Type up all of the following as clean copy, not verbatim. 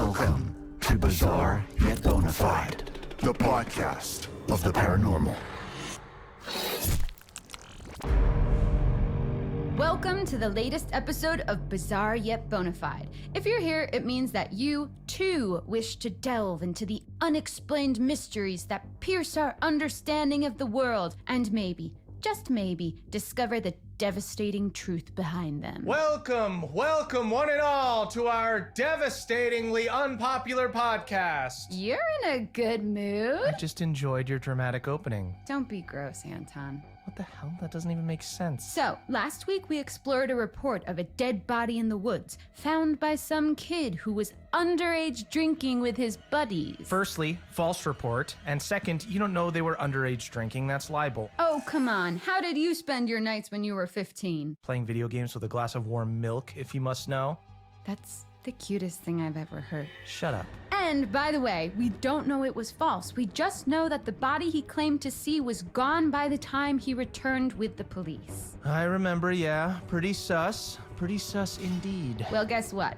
Welcome to Bizarre Yet Bonafide, the podcast of the paranormal. Welcome to the latest episode of Bizarre Yet Bonafide. If you're here, it means that you, too, wish to delve into the unexplained mysteries that pierce our understanding of the world and maybe, just maybe, discover the devastating truth behind them. Welcome one and all to our devastatingly unpopular podcast. You're in a good mood. I just enjoyed your dramatic opening. Don't be gross, Anton. What the hell? That doesn't even make sense. So, last week we explored a report of a dead body in the woods, found by some kid who was underage drinking with his buddies. Firstly, false report. And second, you don't know they were underage drinking. That's libel. Oh, come on. How did you spend your nights when you were 15? Playing video games with a glass of warm milk, if you must know. That's the cutest thing I've ever heard. Shut up. And, by the way, we don't know it was false. We just know that the body he claimed to see was gone by the time he returned with the police. I remember, yeah. Pretty sus. Pretty sus indeed. Well, guess what?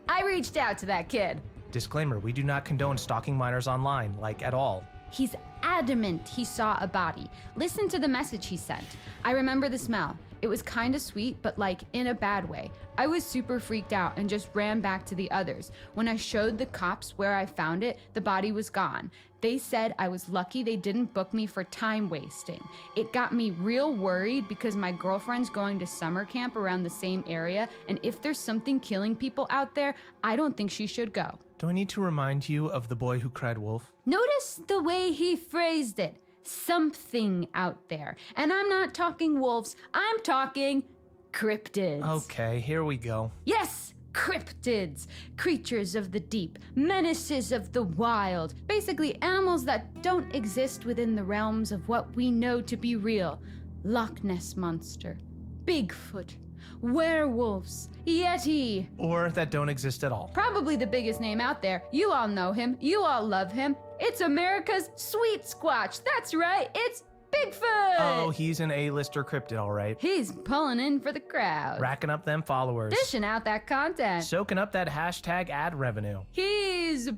I reached out to that kid. Disclaimer, we do not condone stalking minors online, like at all. He's adamant he saw a body. Listen to the message he sent. I remember the smell. It was kinda sweet, but like in a bad way. I was super freaked out and just ran back to the others. When I showed the cops where I found it, the body was gone. They said I was lucky they didn't book me for time wasting. It got me real worried because my girlfriend's going to summer camp around the same area, and if there's something killing people out there, I don't think she should go. Do I need to remind you of the boy who cried wolf? Notice the way he phrased it. Something out there. And I'm not talking wolves, I'm talking cryptids. Okay, here we go. Yes, cryptids. Creatures of the deep, menaces of the wild. Basically animals that don't exist within the realms of what we know to be real. Loch Ness Monster, Bigfoot, werewolves, Yeti. Or that don't exist at all. Probably the biggest name out there. You all know him. You all love him. It's America's Sweet Squatch. That's right. It's Bigfoot. Oh, he's an A-lister cryptid, all right. He's pulling in for the crowd. Racking up them followers. Dishing out that content. Soaking up that hashtag ad revenue. He's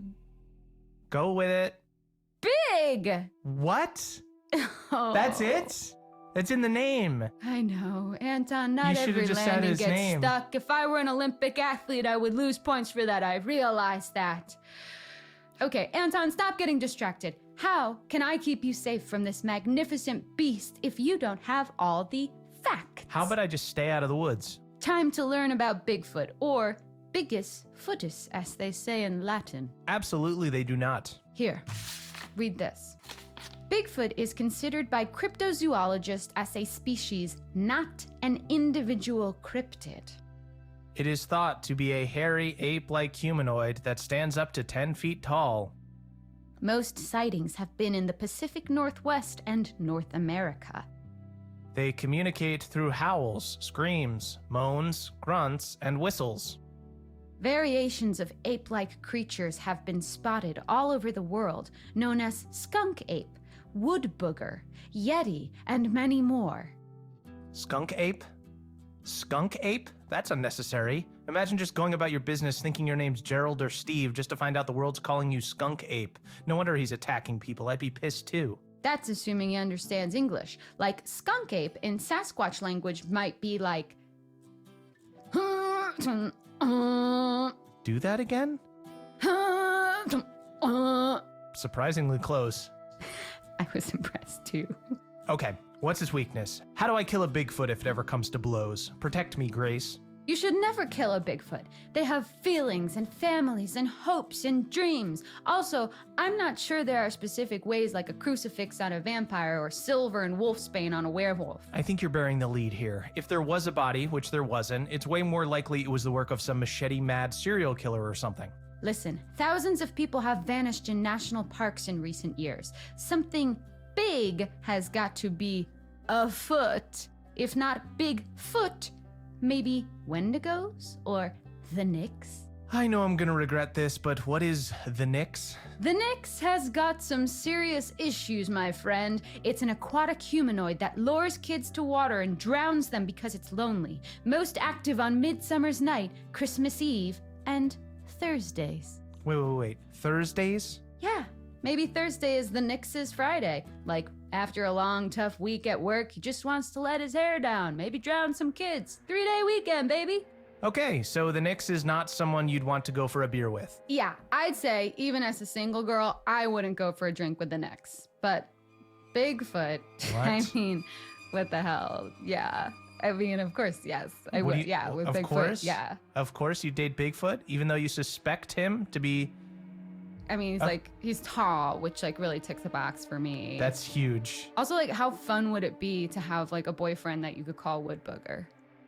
Go with it. big. What? Oh. That's it? It's in the name. I know, Anton, not You should've every just said landing his gets name. stuck. If I were an Olympic athlete, I would lose points for that. I realize that. Okay, Anton, stop getting distracted. How can I keep you safe from this magnificent beast if you don't have all the facts? How about I just stay out of the woods? Time to learn about Bigfoot, or Bigus footus, as they say in Latin. Absolutely, they do not. Here, read this. Bigfoot is considered by cryptozoologists as a species, not an individual cryptid. It is thought to be a hairy, ape-like humanoid that stands up to 10 feet tall. Most sightings have been in the Pacific Northwest and North America. They communicate through howls, screams, moans, grunts, and whistles. Variations of ape-like creatures have been spotted all over the world, known as skunk ape, wood booger, yeti, and many more. Skunk ape? Skunk ape? That's unnecessary. Imagine just going about your business thinking your name's Gerald or Steve just to find out the world's calling you skunk ape. No wonder he's attacking people. I'd be pissed too. That's assuming he understands English. Like skunk ape in Sasquatch language might be like... Do that again? Surprisingly close. I was impressed too. Okay, what's his weakness? How do I kill a Bigfoot if it ever comes to blows? Protect me, Grace. You should never kill a Bigfoot. They have feelings and families and hopes and dreams. Also, I'm not sure there are specific ways like a crucifix on a vampire or silver and wolfsbane on a werewolf. I think you're bearing the lead here. If there was a body, which there wasn't, it's way more likely it was the work of some machete-mad serial killer or something. Listen, thousands of people have vanished in national parks in recent years. Something big has got to be afoot. If not Bigfoot, maybe Wendigos or the Nyx? I know I'm gonna regret this, but what is the Nyx? The Nyx has got some serious issues, my friend. It's an aquatic humanoid that lures kids to water and drowns them because it's lonely. Most active on Midsummer's Night, Christmas Eve, and Thursdays. Wait. Thursdays? Yeah, maybe Thursday is the Nix's Friday. Like, after a long, tough week at work, he just wants to let his hair down, maybe drown some kids. 3-day weekend, baby. Okay, so the Nix is not someone you'd want to go for a beer with. Yeah, I'd say, even as a single girl, I wouldn't go for a drink with the Nix. But Bigfoot, I mean, what the hell? Yeah. I mean, of course, yes. I would, yeah, with Bigfoot, course? yeah. Of course you date Bigfoot, even though you suspect him to be... I mean, he's tall, which, like, really ticks the box for me. That's huge. Also, like, how fun would it be to have, like, a boyfriend that you could call Wood Booger?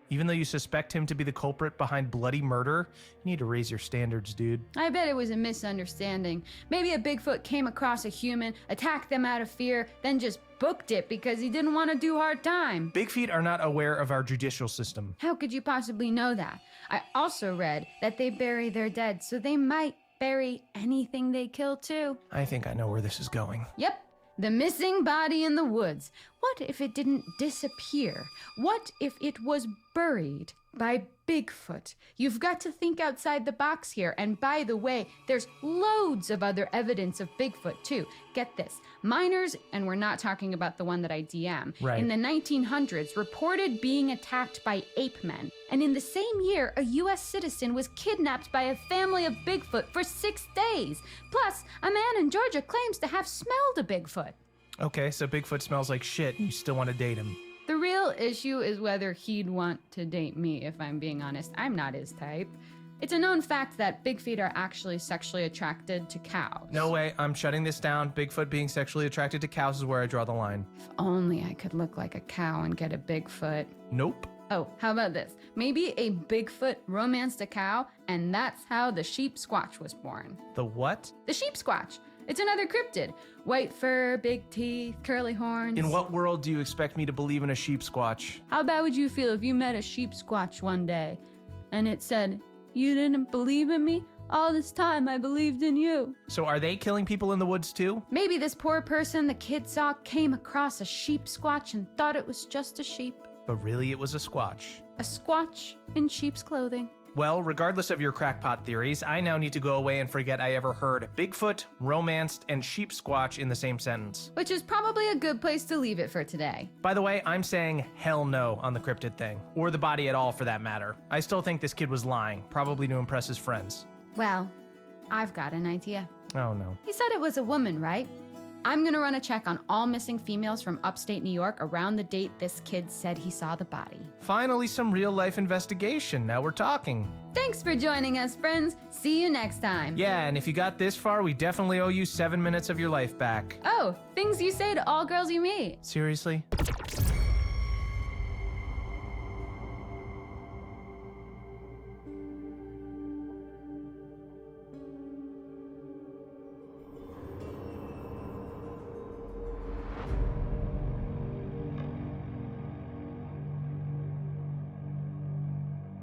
Even though you suspect him to be the culprit behind bloody murder, you need to raise your standards, dude. I bet it was a misunderstanding. Maybe a Bigfoot came across a human, attacked them out of fear, then just booked it because he didn't want to do hard time. Big feet are not aware of our judicial system. How could you possibly know that? I also read that they bury their dead, so they might bury anything they kill too. I think I know where this is going. Yep. The missing body in the woods. What if it didn't disappear? What if it was buried by Bigfoot? You've got to think outside the box here. And by the way, there's loads of other evidence of Bigfoot too. Get this. Miners, and we're not talking about the one that I DM, in the 1900s reported being attacked by ape men. And in the same year, a US citizen was kidnapped by a family of Bigfoot for 6 days. Plus, a man in Georgia claims to have smelled a Bigfoot. Okay, so Bigfoot smells like shit and you still want to date him. The real issue is whether he'd want to date me, if I'm being honest. I'm not his type. It's a known fact that Bigfeet are actually sexually attracted to cows. No way, I'm shutting this down. Bigfoot being sexually attracted to cows is where I draw the line. If only I could look like a cow and get a Bigfoot. Nope. Oh, how about this? Maybe a Bigfoot romanced a cow, and that's how the sheep squatch was born. The what? The sheep squatch. It's another cryptid. White fur, big teeth, curly horns. In what world do you expect me to believe in a sheep squatch? How bad would you feel if you met a sheep squatch one day and it said, "You didn't believe in me? All this time I believed in you." So are they killing people in the woods too? Maybe this poor person the kid saw came across a sheep squatch and thought it was just a sheep. But really it was a squatch. A squatch in sheep's clothing. Well, regardless of your crackpot theories, I now need to go away and forget I ever heard Bigfoot, romanced, and sheep squatch in the same sentence. Which is probably a good place to leave it for today. By the way, I'm saying hell no on the cryptid thing, or the body at all for that matter. I still think this kid was lying, probably to impress his friends. Well, I've got an idea. Oh no. He said it was a woman, right? I'm gonna run a check on all missing females from upstate New York around the date this kid said he saw the body. Finally, some real life investigation. Now we're talking. Thanks for joining us, friends. See you next time. Yeah, and if you got this far, we definitely owe you 7 minutes of your life back. Oh, things you say to all girls you meet. Seriously?